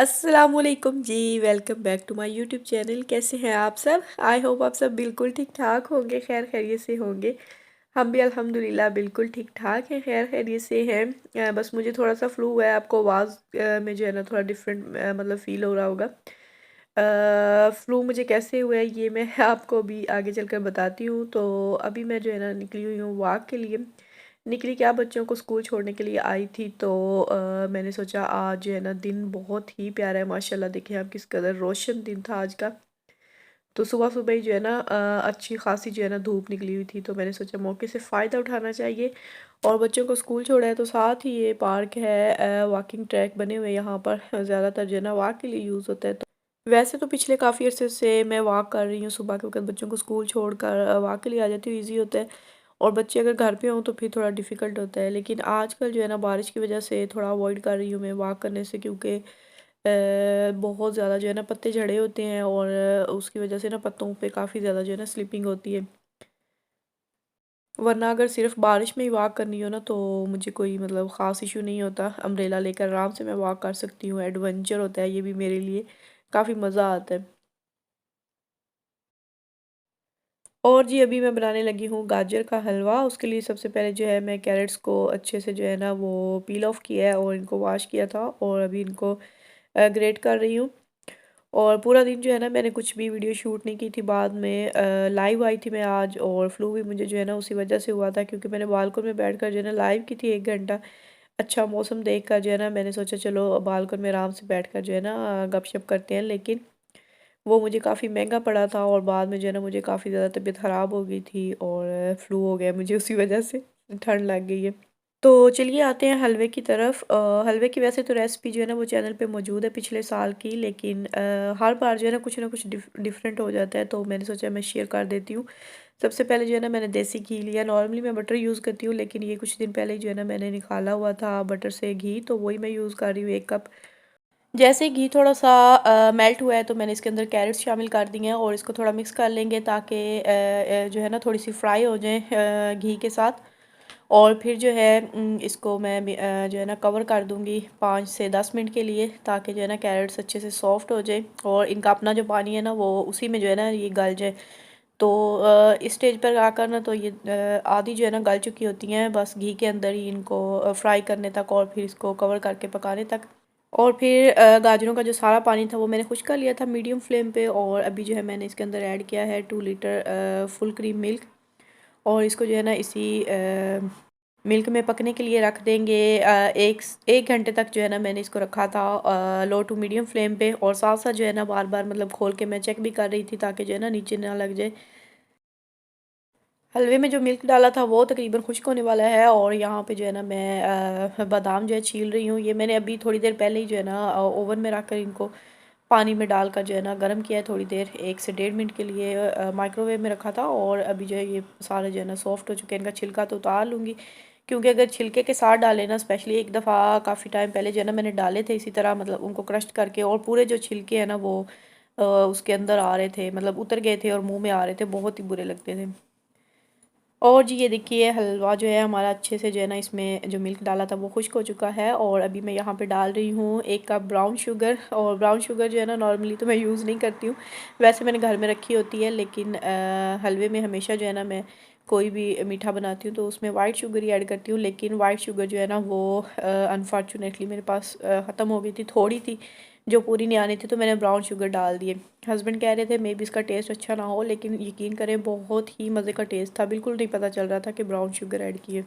अस्सलामुअलैकुम जी। Welcome back to my YouTube channel. कैसे हैं आप सब? आई होप आप सब बिल्कुल ठीक ठाक होंगे, खैर खैरियत से होंगे। हम भी अल्हम्दुलिल्लाह बिल्कुल ठीक ठाक हैं, खैर खैरियत से हैं। बस मुझे थोड़ा सा फ्लू है, आपको आवाज़ में जो है ना थोड़ा डिफरेंट मतलब फ़ील हो रहा होगा। फ्लू मुझे कैसे हुआ है ये मैं आपको भी आगे चलकर बताती हूँ। तो अभी मैं जो है ना निकली हुई हूँ वॉक के लिए। निकली क्या, बच्चों को स्कूल छोड़ने के लिए आई थी। तो मैंने सोचा आज जो है ना दिन बहुत ही प्यारा है, माशाल्लाह देखें आप किस कदर रोशन दिन था आज का। तो सुबह सुबह ही जो है ना अच्छी खासी जो है ना धूप निकली हुई थी, तो मैंने सोचा मौके से फ़ायदा उठाना चाहिए। और बच्चों को स्कूल छोड़ा है तो साथ ही ये पार्क है, वॉकिंग ट्रैक बने हुए हैं यहाँ पर, ज़्यादातर जो है ना वॉक के लिए यूज़ होता है। तो वैसे तो पिछले काफ़ी अरसे से मैं वॉक कर रही हूँ सुबह के वक्त, बच्चों को स्कूल छोड़कर वॉक के लिए आ जाती हूँ, ईजी होता है। और बच्चे अगर घर पे हों तो फिर थोड़ा डिफ़िकल्ट होता है, लेकिन आजकल जो है ना बारिश की वजह से थोड़ा अवॉइड कर रही हूँ मैं वॉक करने से, क्योंकि बहुत ज़्यादा जो है ना पत्ते झड़े होते हैं और उसकी वजह से ना पत्तों पे काफ़ी ज़्यादा जो है ना स्लिपिंग होती है। वरना अगर सिर्फ बारिश में ही वॉक करनी हो ना तो मुझे कोई मतलब ख़ास इशू नहीं होता, अम्ब्रेला लेकर आराम से मैं वॉक कर सकती हूँ। एडवेंचर होता है ये भी मेरे लिए, काफ़ी मज़ा आता है। और जी अभी मैं बनाने लगी हूँ गाजर का हलवा। उसके लिए सबसे पहले जो है मैं कैरेट्स को अच्छे से जो है ना वो पील ऑफ किया है और इनको वॉश किया था, और अभी इनको ग्रेट कर रही हूँ। और पूरा दिन जो है ना मैंने कुछ भी वीडियो शूट नहीं की थी, बाद में लाइव आई थी मैं आज, और फ्लू भी मुझे जो है ना उसी वजह से हुआ था, क्योंकि मैंने बालकन में बैठकर जो है ना लाइव की थी 1 घंटा। अच्छा मौसम देख कर जो है ना मैंने सोचा चलो बालकन में आराम से बैठ कर जो है ना गपशप करते हैं, लेकिन वो मुझे काफ़ी महंगा पड़ा था, और बाद में जो है ना मुझे काफ़ी ज़्यादा तबीयत ख़राब हो गई थी और फ्लू हो गया मुझे उसी वजह से, ठंड लग गई है। तो चलिए आते हैं हलवे की तरफ। हलवे की वैसे तो रेसिपी जो है ना वो चैनल पे मौजूद है पिछले साल की, लेकिन हर बार जो है ना कुछ डिफरेंट हो जाता है, तो मैंने सोचा मैं शेयर कर देती हूँ। सबसे पहले जो है ना मैंने देसी घी लिया। नॉर्मली मैं बटर यूज़ करती हूँ, लेकिन ये कुछ दिन पहले जो है ना मैंने निकाला हुआ था बटर से घी, तो वही मैं यूज़ कर रही हूँ 1 कप। जैसे घी थोड़ा सा मेल्ट हुआ है तो मैंने इसके अंदर कैरेट्स शामिल कर दिए हैं, और इसको थोड़ा मिक्स कर लेंगे ताकि जो है ना थोड़ी सी फ्राई हो जाए घी के साथ। और फिर जो है इसको मैं जो है ना कवर कर दूंगी 5 से 10 मिनट के लिए, ताकि जो है ना कैरेट्स अच्छे से सॉफ्ट हो जाए और इनका अपना जो पानी है ना वो उसी में जो है ना ये गल जाए। तो इस स्टेज पर आकर ना तो ये आधी जो है ना गल चुकी होती हैं, बस घी के अंदर ही इनको फ्राई करने तक और फिर इसको कवर करके पकाने तक। और फिर गाजरों का जो सारा पानी था वो मैंने खुश कर लिया था मीडियम फ्लेम पे, और अभी जो है मैंने इसके अंदर ऐड किया है 2 लीटर फुल क्रीम मिल्क, और इसको जो है ना इसी मिल्क में पकने के लिए रख देंगे। एक घंटे तक जो है ना मैंने इसको रखा था लो टू मीडियम फ्लेम पे, और साथ साथ जो है ना बार बार मतलब खोल के मैं चेक भी कर रही थी ताकि जो है ना नीचे ना लग जाए। हलवे में जो मिल्क डाला था वो तकरीबन खुश्क होने वाला है, और यहाँ पे जो है ना मैं बादाम जो है छील रही हूँ। ये मैंने अभी थोड़ी देर पहले ही जो है ना ओवन में रख कर इनको पानी में डालकर जो है ना गर्म किया है थोड़ी देर, 1 से 1.5 मिनट के लिए माइक्रोवेव में रखा था। और अभी जो है ये सारे जो है ना सॉफ्ट हो चुके हैं, इनका छिलका तो उतार लूँगी, क्योंकि अगर छिलके के साथ डाले ना, स्पेशली एक दफ़ा काफ़ी टाइम पहले जो है ना मैंने डाले थे इसी तरह, मतलब उनको क्रश करके, और पूरे जो छिलके हैं ना वो उसके अंदर आ रहे थे, मतलब उतर गए थे और मुँह में आ रहे थे, बहुत ही बुरे लगते थे। और जी ये देखिए हलवा जो है हमारा अच्छे से जो है ना इसमें जो मिल्क डाला था वो खुश्क हो चुका है, और अभी मैं यहाँ पे डाल रही हूँ 1 कप ब्राउन शुगर। और ब्राउन शुगर जो है ना नॉर्मली तो मैं यूज़ नहीं करती हूँ, वैसे मैंने घर में रखी होती है, लेकिन हलवे में हमेशा जो है ना मैं कोई भी मीठा बनाती हूँ तो उसमें वाइट शुगर ही ऐड करती हूँ, लेकिन वाइट शुगर जो है ना वो अनफॉर्चुनेटली मेरे पास ख़त्म हो गई थी, थोड़ी थी जो पूरी नहीं आनी थी, तो मैंने ब्राउन शुगर डाल दिए। हस्बैंड कह रहे थे मे बी इसका टेस्ट अच्छा ना हो, लेकिन यकीन करें बहुत ही मज़े का टेस्ट था, बिल्कुल नहीं पता चल रहा था कि ब्राउन शुगर ऐड किए।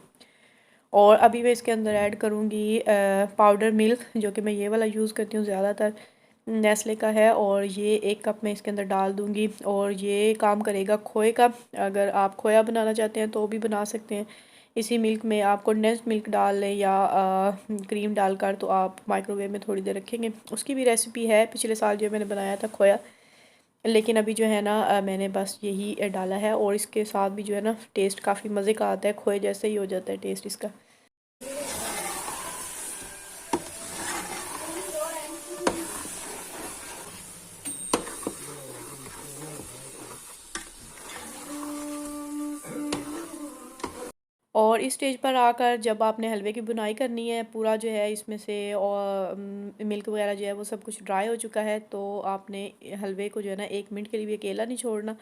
और अभी मैं इसके अंदर ऐड करूँगी पाउडर मिल्क, जो कि मैं ये वाला यूज़ करती हूँ ज़्यादातर, नेस्ले का है, और ये 1 कप मैं इसके अंदर डाल दूँगी। और ये काम करेगा खोए का, अगर आप खोया बनाना चाहते हैं तो भी बना सकते हैं इसी मिल्क में। आप कंडेंस्ड मिल्क डाल लें या क्रीम डालकर, तो आप माइक्रोवेव में थोड़ी देर रखेंगे, उसकी भी रेसिपी है पिछले साल जो मैंने बनाया था खोया, लेकिन अभी जो है ना मैंने बस यही डाला है, और इसके साथ भी जो है ना टेस्ट काफ़ी मज़े का आता है, खोए जैसे ही हो जाता है टेस्ट इसका। और इस स्टेज पर आकर जब आपने हलवे की बुनाई करनी है, पूरा जो है इसमें से और मिल्क वगैरह जो है वो सब कुछ ड्राई हो चुका है, तो आपने हलवे को जो है ना 1 मिनट के लिए भी अकेला नहीं छोड़ना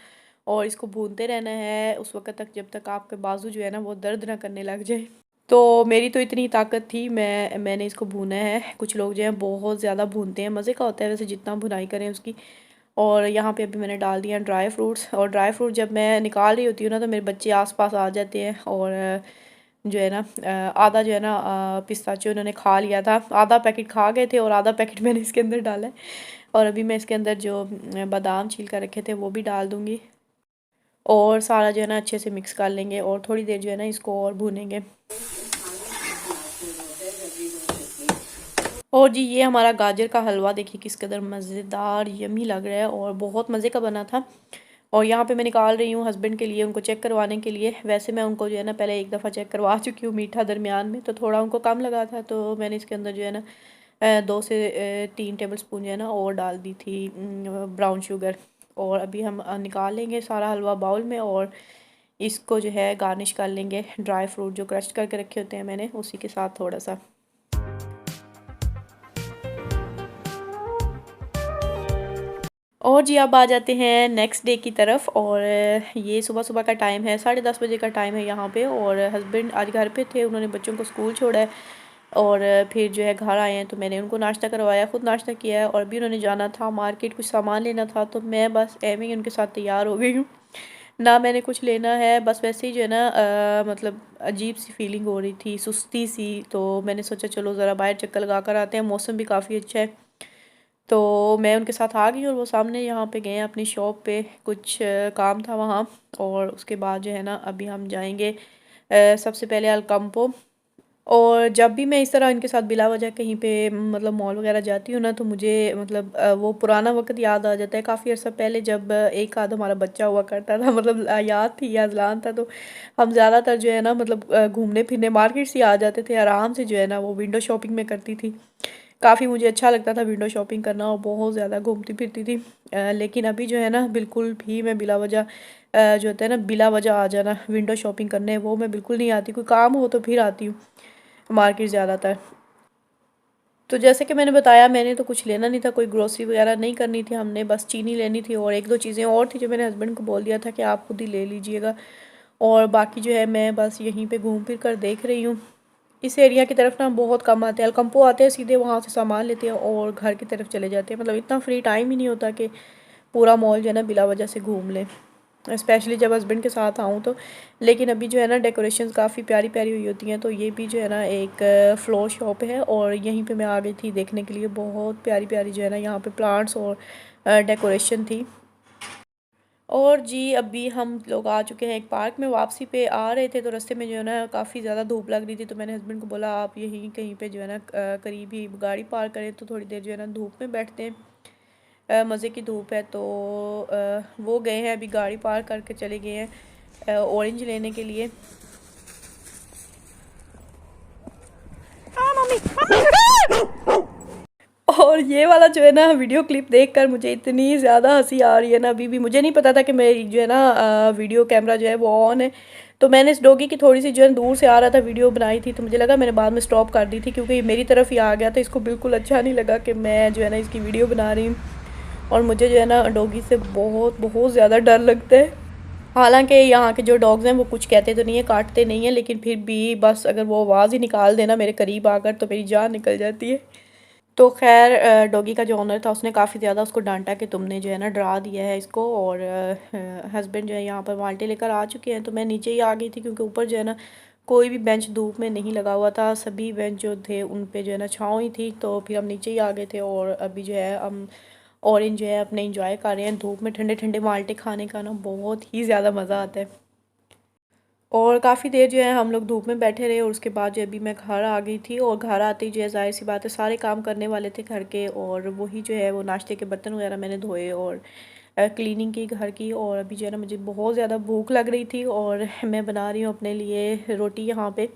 और इसको भूनते रहना है उस वक्त तक जब तक आपके बाजू जो है ना वो दर्द ना करने लग जाए। तो मेरी तो इतनी ताकत थी, मैंने इसको भूना है। कुछ लोग जो हैं बहुत ज़्यादा भूनते हैं, मज़े का होता है वैसे जितना भुनाई करें उसकी। और यहाँ पे अभी मैंने डाल दिया ड्राई फ्रूट्स, और ड्राई फ्रूट जब मैं निकाल रही होती हूँ ना तो मेरे बच्चे आसपास आ जाते हैं और जो है ना आधा जो है ना पिस्ताचियो उन्होंने खा लिया था, आधा पैकेट खा गए थे और आधा पैकेट मैंने इसके अंदर डाला है। और अभी मैं इसके अंदर जो बादाम छील कर रखे थे वो भी डाल दूँगी और सारा जो है ना अच्छे से मिक्स कर लेंगे और थोड़ी देर जो है ना इसको और भूनेंगे। और जी ये हमारा गाजर का हलवा देखिए किस कदर मज़ेदार यमी लग रहा है और बहुत मज़े का बना था। और यहाँ पे मैं निकाल रही हूँ हस्बैंड के लिए, उनको चेक करवाने के लिए। वैसे मैं उनको जो है ना पहले एक दफ़ा चेक करवा चुकी हूँ मीठा दरमियान में, तो थोड़ा उनको कम लगा था, तो मैंने इसके अंदर जो है ना 2 से 3 टेबल स्पून जो है ना और डाल दी थी ब्राउन शुगर। और अभी हम निकाल लेंगे सारा हलवा बाउल में और इसको जो है गार्निश कर लेंगे ड्राई फ्रूट जो क्रश करके रखे होते हैं मैंने उसी के साथ थोड़ा सा। और जी अब आ जाते हैं नेक्स्ट डे की तरफ। और ये सुबह सुबह का टाइम है, 10:30 बजे का टाइम है यहाँ पे। और हस्बैंड आज घर पे थे, उन्होंने बच्चों को स्कूल छोड़ा है और फिर जो है घर आए हैं, तो मैंने उनको नाश्ता करवाया, ख़ुद नाश्ता किया है। और अभी उन्होंने जाना था मार्केट, कुछ सामान लेना था, तो मैं बस एवं ही उनके साथ तैयार हो गई हूँ। ना मैंने कुछ लेना है, बस वैसे ही जो है ना मतलब अजीब सी फीलिंग हो रही थी, सुस्ती सी, तो मैंने सोचा चलो ज़रा बाहर चक्कर लगा कर आते हैं, मौसम भी काफ़ी अच्छा है। तो मैं उनके साथ आ गई और वो सामने यहाँ पे गए हैं अपनी शॉप पे, कुछ काम था वहाँ। और उसके बाद जो है ना अभी हम जाएंगे सबसे पहले अलकम्पो। और जब भी मैं इस तरह इनके साथ बिला वजह कहीं पे मतलब मॉल वगैरह जाती हूँ ना, तो मुझे मतलब वो पुराना वक्त याद आ जाता है, काफ़ी अर्सा पहले जब एक आध हमारा बच्चा हुआ करता था, मतलब याद थी यादलान था। तो हम ज़्यादातर जो है ना मतलब घूमने फिरने मार्केट से आ जाते थे आराम से, जो है ना वो विंडो शॉपिंग में करती थी। काफ़ी मुझे अच्छा लगता था विंडो शॉपिंग करना और बहुत ज़्यादा घूमती फिरती थी। लेकिन अभी जो है ना बिल्कुल भी मैं बिला वजह जो होता है ना बिला वजह आ जाना विंडो शॉपिंग करने, वो मैं बिल्कुल नहीं आती। कोई काम हो तो फिर आती हूँ मार्केट ज़्यादातर। तो जैसे कि मैंने बताया, मैंने तो कुछ लेना नहीं था, कोई ग्रोसरी वगैरह नहीं करनी थी, हमने बस चीनी लेनी थी और एक दो चीज़ें और थी जो मैंने हस्बैंड को बोल दिया था कि आप खुद ही ले लीजिएगा। और बाकी जो है मैं बस यहीं पे घूम फिर कर देख रही हूँ। इस एरिया की तरफ ना बहुत कम आते हैं, अलकम्पो आते हैं सीधे वहाँ से सामान लेते हैं और घर की तरफ चले जाते हैं। मतलब इतना फ्री टाइम ही नहीं होता कि पूरा मॉल जो है ना बिला वजह से घूम लें, स्पेशली जब हस्बैंड के साथ आऊँ तो। लेकिन अभी जो है ना डेकोरेशंस काफ़ी प्यारी प्यारी हुई होती हैं, तो ये भी जो है ना एक फ्लोर शॉप है और यहीं पे मैं आ गई थी देखने के लिए। बहुत प्यारी प्यारी जो है ना यहाँ पे प्लांट्स और डेकोरेशन थी। और जी अभी हम लोग आ चुके हैं एक पार्क में, वापसी पे आ रहे थे तो रास्ते में जो है ना काफ़ी ज़्यादा धूप लग रही थी, तो मैंने हस्बैंड को बोला आप यहीं कहीं पे जो है ना करीब ही गाड़ी पार्क करें, तो थोड़ी देर जो है ना धूप में बैठते हैं। मज़े की धूप है, तो वो गए हैं अभी गाड़ी पार्क करके चले गए हैं ऑरेंज लेने के लिए। हाँ मम्मी। और ये वाला जो है ना वीडियो क्लिप देखकर मुझे इतनी ज़्यादा हंसी आ रही है ना, अभी भी मुझे नहीं पता था कि मेरी जो है ना वीडियो कैमरा जो है वो ऑन है। तो मैंने इस डॉगी की थोड़ी सी जो है दूर से आ रहा था वीडियो बनाई थी, तो मुझे लगा, मैंने बाद में स्टॉप कर दी थी क्योंकि ये मेरी तरफ ही आ गया था। इसको बिल्कुल अच्छा नहीं लगा कि मैं जो है ना इसकी वीडियो बना रही हूँ। और मुझे जो है ना डॉगी से बहुत बहुत ज़्यादा डर लगता है। हालांकि यहाँ के जो डॉग्स हैं वो कुछ कहते तो नहीं है, काटते नहीं है, लेकिन फिर भी बस अगर वो आवाज़ ही निकाल देना मेरे करीब आकर तो मेरी जान निकल जाती है। तो खैर डॉगी का जो ओनर था उसने काफ़ी ज़्यादा उसको डांटा कि तुमने जो है ना डरा दिया है इसको। और हस्बैंड जो है यहाँ पर बाल्टी लेकर आ चुके हैं, तो मैं नीचे ही आ गई थी क्योंकि ऊपर जो है ना कोई भी बेंच धूप में नहीं लगा हुआ था, सभी बेंच जो थे उन पे जो है ना छाँव ही थी। तो फिर हम नीचे ही आ गए थे और अभी जो है हम ऑरेंज जो है अपने इंजॉय कर रहे हैं। धूप में ठंडे ठंडे माल्टे खाने का ना बहुत ही ज़्यादा मज़ा आता है। और काफ़ी देर जो है हम लोग धूप में बैठे रहे और उसके बाद जो अभी मैं घर आ गई थी। और घर आते ही जो है ज़ाहिर सी बात है सारे काम करने वाले थे घर के, और वही जो है वो नाश्ते के बर्तन वगैरह मैंने धोए और क्लीनिंग की घर की। और अभी जो है ना मुझे बहुत ज़्यादा भूख लग रही थी और मैं बना रही हूँ अपने लिए रोटी यहाँ पे।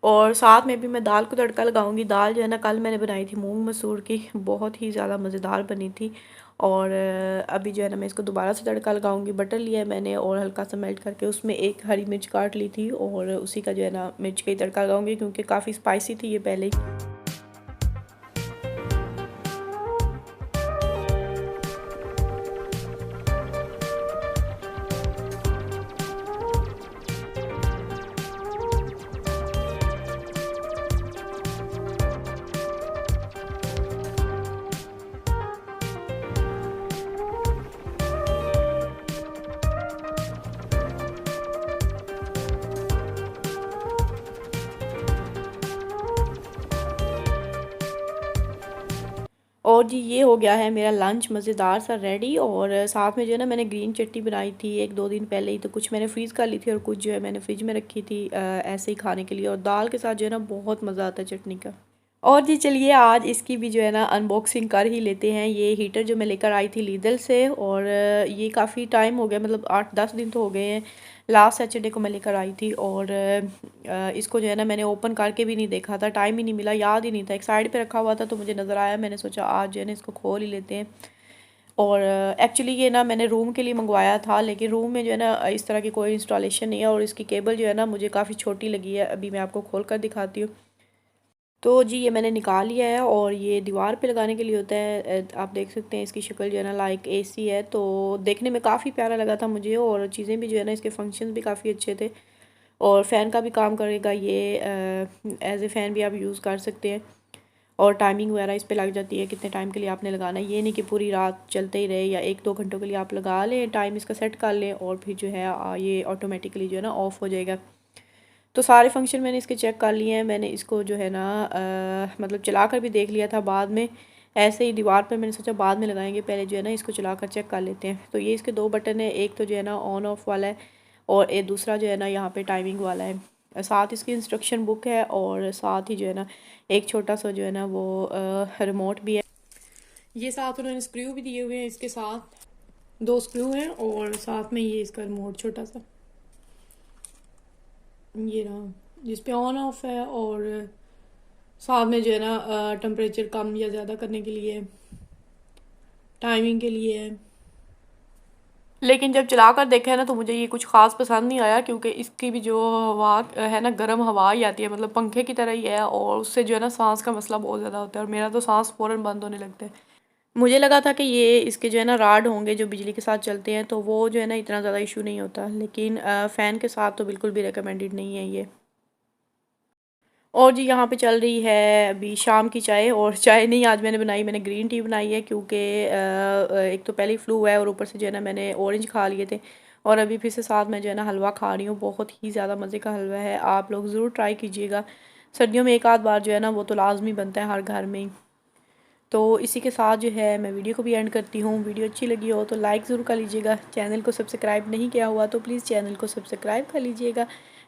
और साथ में भी मैं दाल को तड़का लगाऊंगी। दाल जो है ना कल मैंने बनाई थी मूंग मसूर की, बहुत ही ज़्यादा मज़ेदार बनी थी। और अभी जो है ना मैं इसको दोबारा से तड़का लगाऊंगी। बटर लिया है मैंने और हल्का सा मेल्ट करके उसमें एक हरी मिर्च काट ली थी और उसी का जो है ना मिर्च का ही तड़का लगाऊंगी, क्योंकि काफ़ी स्पाइसी थी ये पहले ही। और जी ये हो गया है मेरा लंच मज़ेदार सा रेडी। और साथ में जो है ना मैंने ग्रीन चटनी बनाई थी एक दो दिन पहले ही, तो कुछ मैंने फ्रीज़ कर ली थी और कुछ जो है मैंने फ्रिज में रखी थी ऐसे ही खाने के लिए। और दाल के साथ जो है ना बहुत मज़ा आता है चटनी का। और जी चलिए आज इसकी भी जो है ना अनबॉक्सिंग कर ही लेते हैं। ये हीटर जो मैं लेकर आई थी लीदल से, और ये काफ़ी टाइम हो गया, मतलब 8-10 दिन तो हो गए हैं। लास्ट सैटरडे को मैं लेकर आई थी और इसको जो है ना मैंने ओपन करके भी नहीं देखा था, टाइम ही नहीं मिला, याद ही नहीं था। एक साइड पे रखा हुआ था तो मुझे नज़र आया, मैंने सोचा आज जो है ना इसको खोल ही लेते हैं। और एक्चुअली ये ना मैंने रूम के लिए मंगवाया था, लेकिन रूम में जो है ना इस तरह की कोई इंस्टॉलेशन नहीं है और इसकी केबल जो है ना मुझे काफ़ी छोटी लगी है। अभी मैं आपको खोल कर दिखाती हूँ। तो जी ये मैंने निकाल लिया है और ये दीवार पे लगाने के लिए होता है। आप देख सकते हैं इसकी शक्ल जो है ना लाइक एसी है, तो देखने में काफ़ी प्यारा लगा था मुझे। और चीज़ें भी जो है ना इसके फंक्शन भी काफ़ी अच्छे थे और फ़ैन का भी काम करेगा ये। एज ए फ़ैन भी आप यूज़ कर सकते हैं और टाइमिंग वगैरह इस पे लग जाती है कितने टाइम के लिए आपने लगाना है। ये नहीं कि पूरी रात चलते ही रहे, या 1-2 घंटों के लिए आप लगा लें, टाइम इसका सेट कर लें और फिर जो है ये ऑटोमेटिकली जो है ना ऑफ़ हो जाएगा। तो सारे फंक्शन मैंने इसके चेक कर लिए हैं। मैंने इसको जो है ना मतलब चला कर भी देख लिया था बाद में, ऐसे ही दीवार पर मैंने सोचा बाद में लगाएंगे, पहले जो है ना इसको चला कर चेक कर लेते हैं। तो ये इसके 2 बटन है, एक तो जो है ना ऑन ऑफ वाला है और एक दूसरा जो है ना यहाँ पे टाइमिंग वाला है। साथ इसकी इंस्ट्रक्शन बुक है और साथ ही जो है ना एक छोटा सा जो है ना वो रिमोट भी है। ये साथ उन्होंने स्क्रू भी दिए हुए हैं, इसके साथ 2 स्क्रू हैं और साथ में ये इसका रिमोट छोटा सा ये रहा, जिस पे ऑन ऑफ है। और साथ में जो है ना टेम्परेचर कम या ज़्यादा करने के लिए, टाइमिंग के लिए है। लेकिन जब चला कर देखा है ना तो मुझे ये कुछ ख़ास पसंद नहीं आया, क्योंकि इसकी भी जो हवा है ना गर्म हवा ही आती है, मतलब पंखे की तरह ही है और उससे जो है ना सांस का मसला बहुत ज़्यादा होता है और मेरा तो सांस फ़ौरन बंद होने लगता है। मुझे लगा था कि ये इसके जो है ना राड होंगे जो बिजली के साथ चलते हैं, तो वो जो है ना इतना ज़्यादा इशू नहीं होता, लेकिन फ़ैन के साथ तो बिल्कुल भी रिकमेंडेड नहीं है ये। और जी यहाँ पे चल रही है अभी शाम की चाय। और चाय नहीं आज मैंने बनाई, मैंने ग्रीन टी बनाई है, क्योंकि एक तो पहले ही फ्लू है और ऊपर से जो है ना मैंने ऑरेंज खा लिए थे और अभी फिर से साथ में जो है ना हलवा खा रही हूँ। बहुत ही ज़्यादा मज़े का हलवा है, आप लोग ज़रूर ट्राई कीजिएगा। सर्दियों में एक आध बार जो है ना वो तो लाजमी बनता है हर घर में ही। तो इसी के साथ जो है मैं वीडियो को भी एंड करती हूँ। वीडियो अच्छी लगी हो तो लाइक ज़रूर कर लीजिएगा, चैनल को सब्सक्राइब नहीं किया हुआ तो प्लीज़ चैनल को सब्सक्राइब कर लीजिएगा।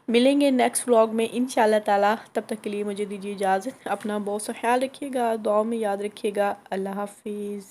मिलेंगे नेक्स्ट व्लॉग में इंशाल्लाह ताला, तब तक के लिए मुझे दीजिए इजाज़त। अपना बहुत सा ख्याल रखिएगा, दुआ में याद रखिएगा। अल्लाह हाफिज़।